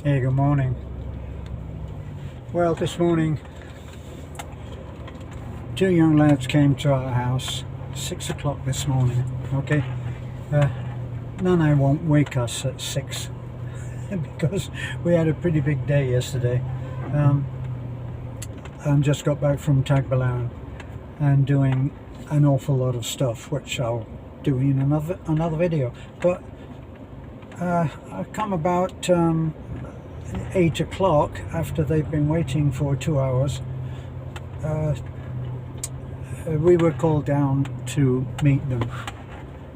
Hey, good morning. Well, this morning, two young lads came to our house, 6 o'clock this morning, okay? Nana won't wake us at 6 because we had a pretty big day yesterday. And just got back from Tagbilaran and doing an awful lot of stuff, which I'll do in another video. But I come about 8 o'clock after they've been waiting for 2 hours. We were called down to meet them,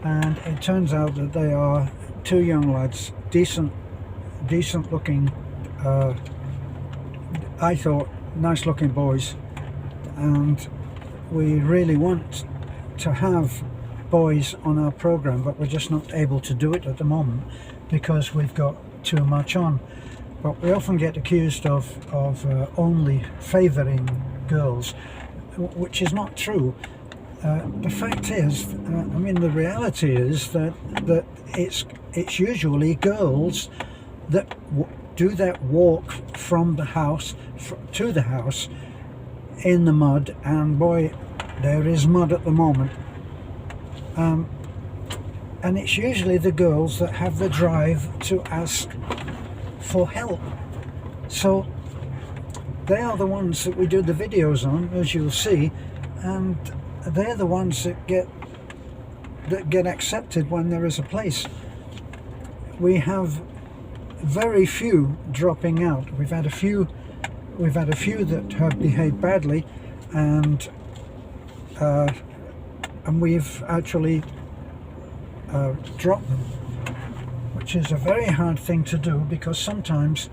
and it turns out that they are two young lads, decent looking, I thought nice looking boys, and we really want to have boys on our program, but we're just not able to do it at the moment because we've got too much on. But we often get accused of only favouring girls, which is not true. The fact is, the reality is that it's usually girls that do that walk from the house to the house in the mud, and boy, there is mud at the moment. And it's usually the girls that have the drive to ask for help. So they are the ones that we do the videos on, as you'll see, and they're the ones that get accepted when there is a place. We have very few dropping out. We've had a few that have behaved badly, and we've actually dropped them, which is a very hard thing to do because sometimes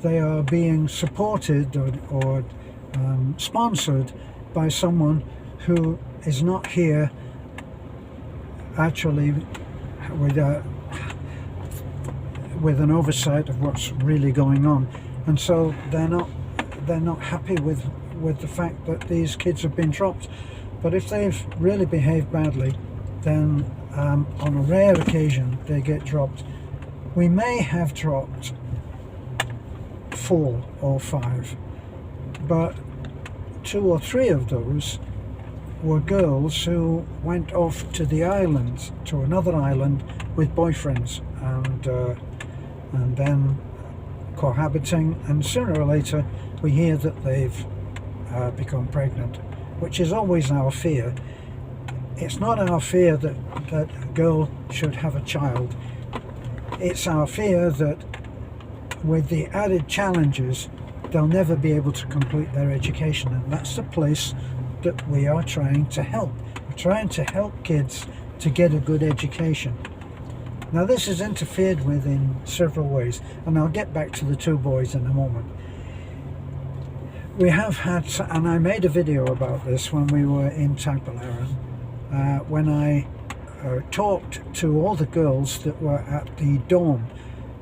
they are being supported or sponsored by someone who is not here actually with an oversight of what's really going on, and so they're not happy with the fact that these kids have been dropped. But if they've really behaved badly, then on a rare occasion they get dropped. We may have dropped 4 or 5, but 2 or 3 of those were girls who went off to the islands, to another island with boyfriends, and then cohabiting, and sooner or later we hear that they've become pregnant, which is always our fear. It's not our fear that a girl should have a child. It's our fear that with the added challenges they'll never be able to complete their education, and that's the place that we are trying to help. We're trying to help kids to get a good education. Now this is interfered with in several ways, and I'll get back to the 2 boys in a moment. We have had, and I made a video about this when we were in Tagbilaran, when I talked to all the girls that were at the dorm,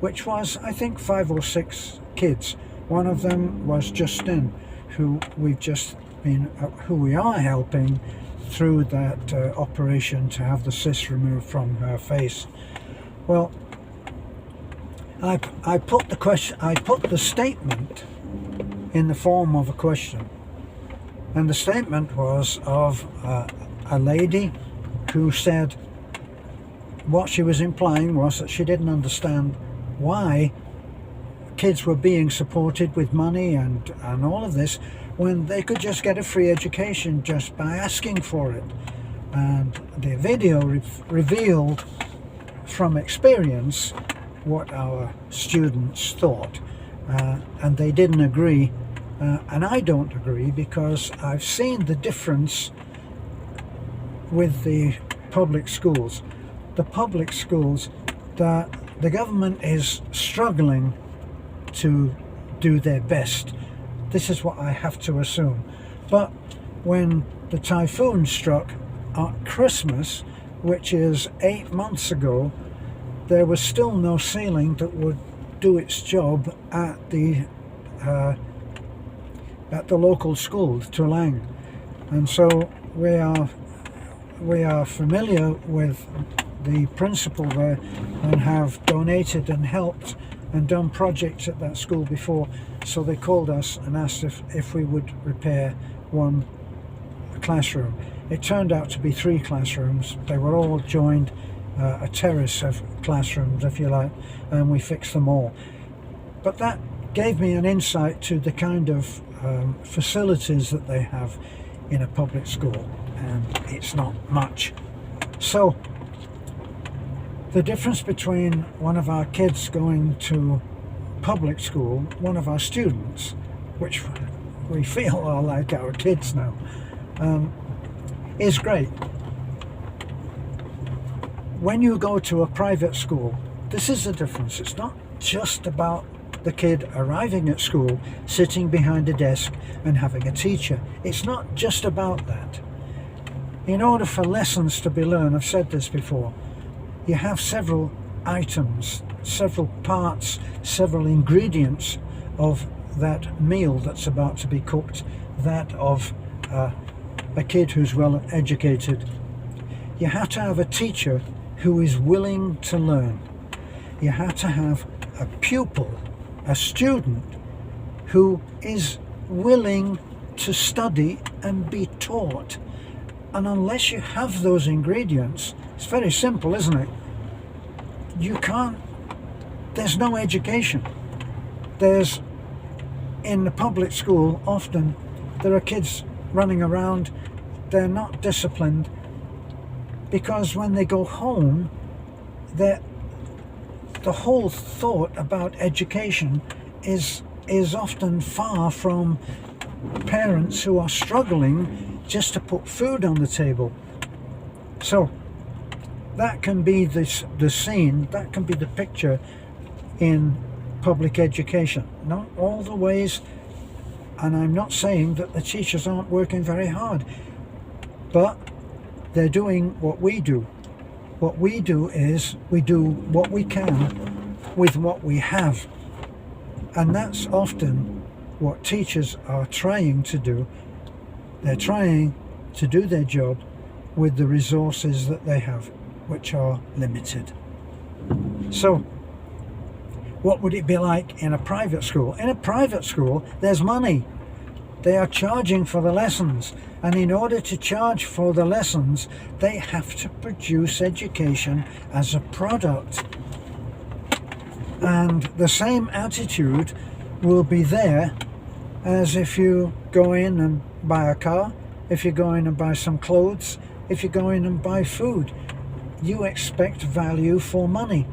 which was, I think, 5 or 6 kids. One of them was Justine, who we are helping through that operation to have the cyst removed from her face. Well, I put the statement in the form of a question, and the statement was of a lady who said what she was implying was that she didn't understand why kids were being supported with money and all of this when they could just get a free education just by asking for it. And the video revealed from experience what our students thought, and they didn't agree, and I don't agree, because I've seen the difference with the public schools. The public schools, that the government is struggling to do their best. This is what I have to assume. But when the typhoon struck at Christmas, which is 8 months ago, there was still no ceiling that would do its job at the local school, Tulang. And so we are familiar with the principal there and have donated and helped and done projects at that school before, so they called us and asked if we would repair one classroom. It turned out to be 3 classrooms. They were all joined, a terrace of classrooms, if you like, and we fixed them all. But that gave me an insight to the kind of facilities that they have in a public school, and it's not much. So the difference between one of our kids going to public school, one of our students, which we feel are like our kids now, is great. When you go to a private school, this is the difference. It's not just about the kid arriving at school, sitting behind a desk and having a teacher. It's not just about that. In order for lessons to be learned, I've said this before, you have several items, several parts, several ingredients of that meal that's about to be cooked, that of a kid who's well educated. You have to have a teacher who is willing to learn. You have to have a pupil, a student, who is willing to study and be taught. And unless you have those ingredients, it's very simple, isn't it? You can't, there's no education. There's, in the public school, often there are kids running around, they're not disciplined, because when they go home, the whole thought about education is often far from parents who are struggling just to put food on the table. So that can be the scene, that can be the picture in public education. Not all the ways, and I'm not saying that the teachers aren't working very hard, but they're doing what we do. What we do is we do what we can with what we have. And that's often what teachers are trying to do. They're trying to do their job with the resources that they have, which are limited. So, what would it be like in a private school? In a private school, there's money. They are charging for the lessons, and in order to charge for the lessons, they have to produce education as a product. And the same attitude will be there as if you go in and buy a car, if you go in and buy some clothes, if you go in and buy food. You expect value for money.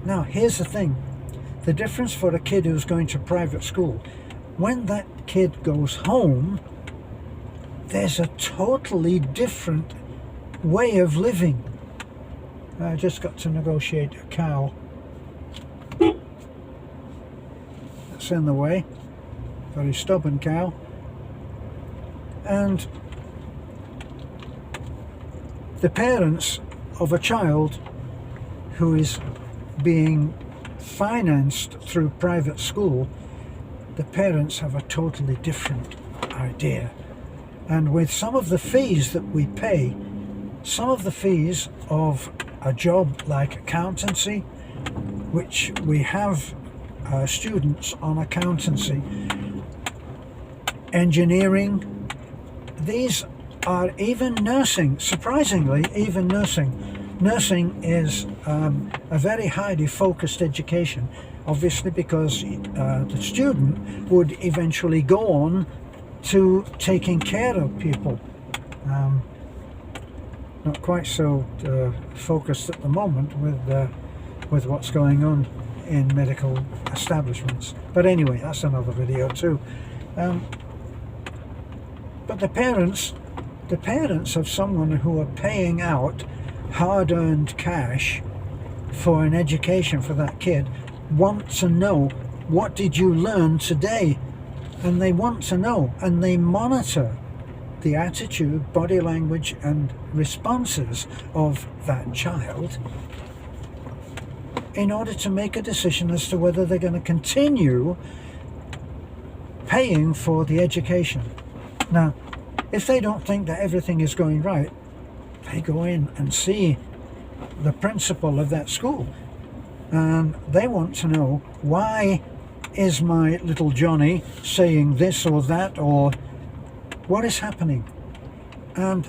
Now, here's the thing. The difference for a kid who's going to private school, when that kid goes home, there's a totally different way of living. I just got to negotiate a cow that's in the way. Very stubborn cow. And the parents of a child who is being financed through private school, the parents have a totally different idea. And with some of the fees that we pay, some of the fees of a job like accountancy, which we have students on accountancy, engineering, these are even nursing, surprisingly, even nursing. Nursing is a very highly focused education, obviously, because the student would eventually go on to taking care of people. Not quite so focused at the moment with what's going on in medical establishments. But anyway, that's another video too. But the parents of someone who are paying out hard-earned cash for an education for that kid want to know, what did you learn today? And they want to know, and they monitor the attitude, body language and responses of that child in order to make a decision as to whether they're going to continue paying for the education. Now, if they don't think that everything is going right, they go in and see the principal of that school. and they want to know, why is my little Johnny saying this or that, or what is happening? And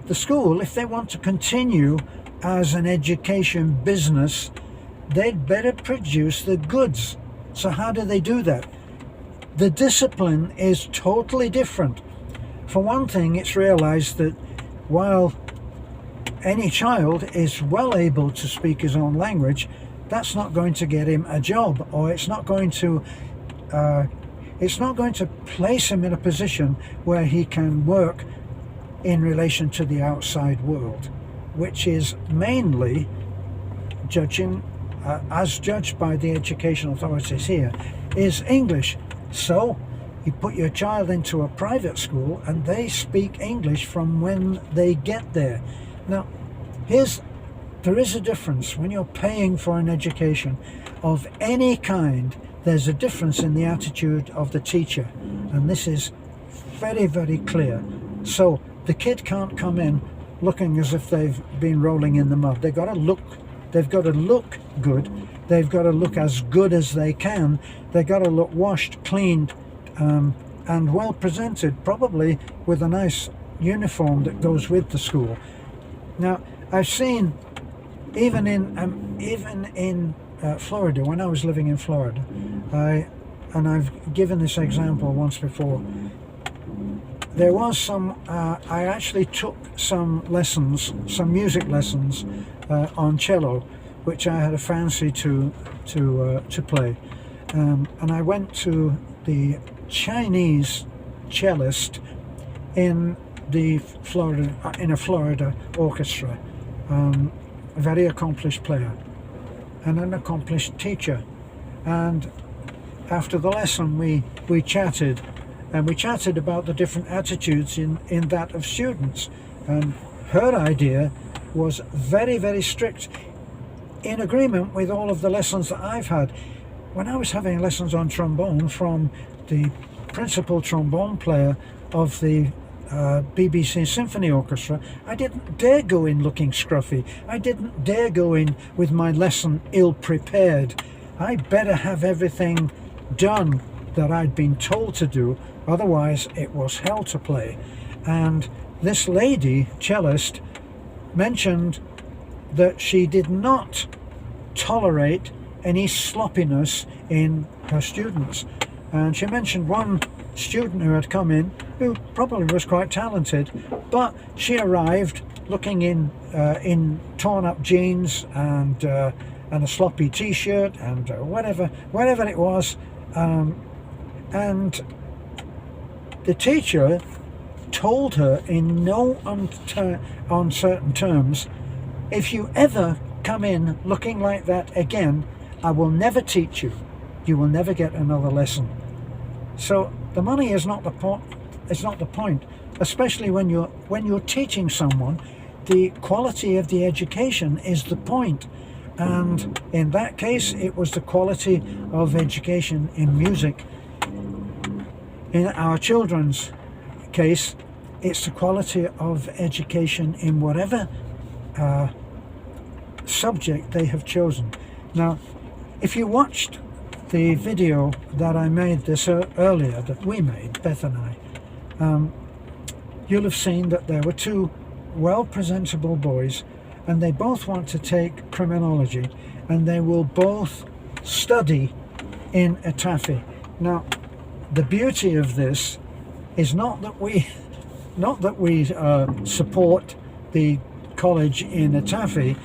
the school, if they want to continue as an education business, they'd better produce the goods. So how do they do that? The discipline is totally different. For one thing, it's realized that while any child is well able to speak his own language, that's not going to get him a job, or it's not going to place him in a position where he can work in relation to the outside world, which is mainly judging, as judged by the education authorities here, is English. So you put your child into a private school and they speak English from when they get there. Now, there is a difference when you're paying for an education of any kind. There's a difference in the attitude of the teacher, and this is very, very clear. So the kid can't come in looking as if they've been rolling in the mud. They've got to look good. They've got to look as good as they can. They've got to look washed, cleaned, and well presented, probably with a nice uniform that goes with the school. Now, I've seen, even in Florida, when I was living in Florida, and I've given this example once before, there was I actually took some music lessons on cello, which I had a fancy to play, and I went to the Chinese cellist in a Florida orchestra, a very accomplished player and an accomplished teacher. And after the lesson we chatted, and we chatted about the different attitudes in that of students, and her idea was very, very strict, in agreement with all of the lessons that I've had. When I was having lessons on trombone from the principal trombone player of the BBC Symphony Orchestra, I didn't dare go in looking scruffy. I didn't dare go in with my lesson ill-prepared. I better have everything done that I'd been told to do, otherwise it was hell to play. And this lady, cellist, mentioned that she did not tolerate any sloppiness in her students. And she mentioned one student who had come in, who probably was quite talented, but she arrived looking in torn up jeans and a sloppy t-shirt and whatever it was, and the teacher told her in no uncertain terms, if you ever come in looking like that again, I will never teach you. You will never get another lesson. So the money is not the point, especially when you're teaching someone. The quality of the education is the point. And in that case, it was the quality of education in music. In our children's case, it's the quality of education in whatever subject they have chosen. Now, if you watched the video that I made earlier, that we made, Beth and I, you'll have seen that there were two well-presentable boys, and they both want to take criminology, and they will both study in Etafe. Now, the beauty of this is not that we support the college in Etafe.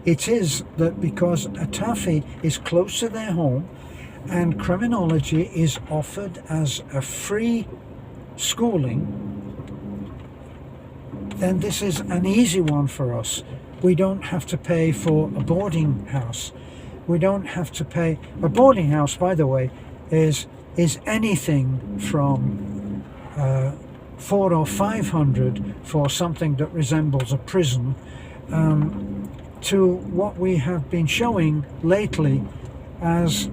It is that because Etafe is close to their home and criminology is offered as a free schooling, then this is an easy one for us. We don't have to pay for a boarding house. We don't have to pay. A boarding house, by the way, is anything from 400 or 500 for something that resembles a prison, to what we have been showing lately as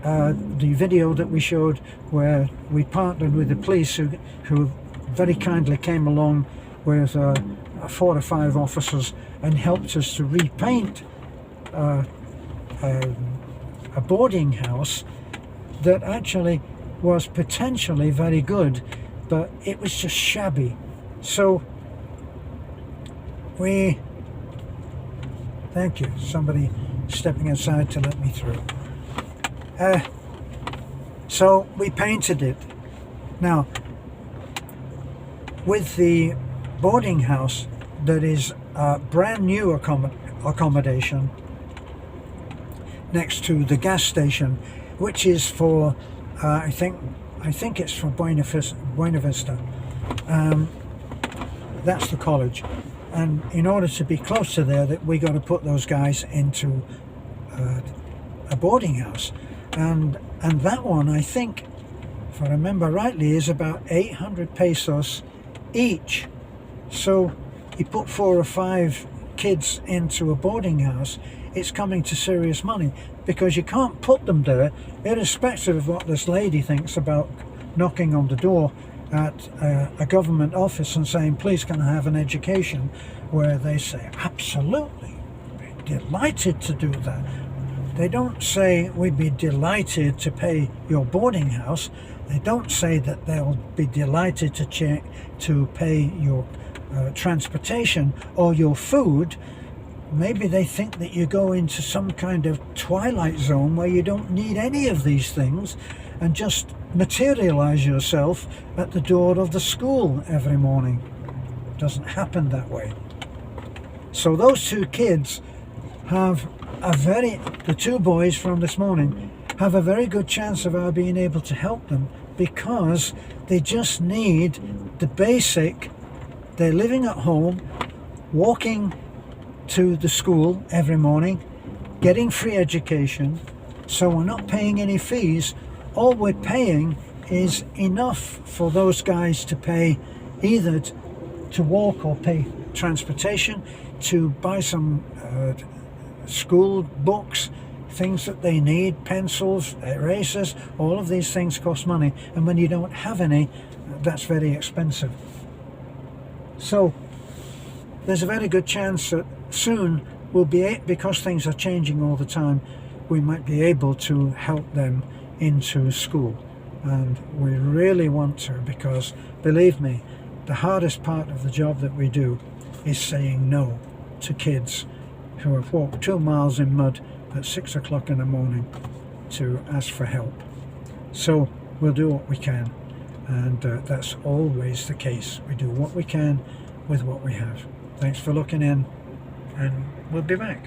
the video that we showed, where we partnered with the police who very kindly came along with 4 or 5 officers and helped us to repaint a boarding house that actually was potentially very good, but it was just shabby. So thank you, somebody stepping aside to let me through. So we painted it. Now, with the boarding house that is a brand new accommodation next to the gas station, which is for I think it's for Buena Vista. That's the college, and in order to be close to there, that we got to put those guys into a boarding house, and that one, I think, if I remember rightly, is about 800 pesos each. So you put 4 or 5 kids into a boarding house, it's coming to serious money, because you can't put them there, irrespective of what this lady thinks about knocking on the door at a government office and saying, please can I have an education, where they say, absolutely, we'd be delighted to do that. They don't say, we'd be delighted to pay your boarding house. They don't say that they'll be delighted to pay your transportation or your food. Maybe they think that you go into some kind of twilight zone where you don't need any of these things and just materialize yourself at the door of the school every morning. It doesn't happen that way. So those 2 kids have the 2 boys from this morning have a very good chance of our being able to help them, because they just need the basic. They're living at home, walking to the school every morning, getting free education, so we're not paying any fees. All we're paying is enough for those guys to pay, either to walk or pay transportation, to buy some school books, things that they need, pencils, erasers. All of these things cost money, and when you don't have any, that's very expensive. So there's a very good chance that soon we'll be, because things are changing all the time, we might be able to help them into school. And we really want to, because believe me, the hardest part of the job that we do is saying no to kids who have walked 2 miles in mud at 6 o'clock in the morning to ask for help. So we'll do what we can, and that's always the case. We do what we can with what we have. Thanks for looking in, and we'll be back.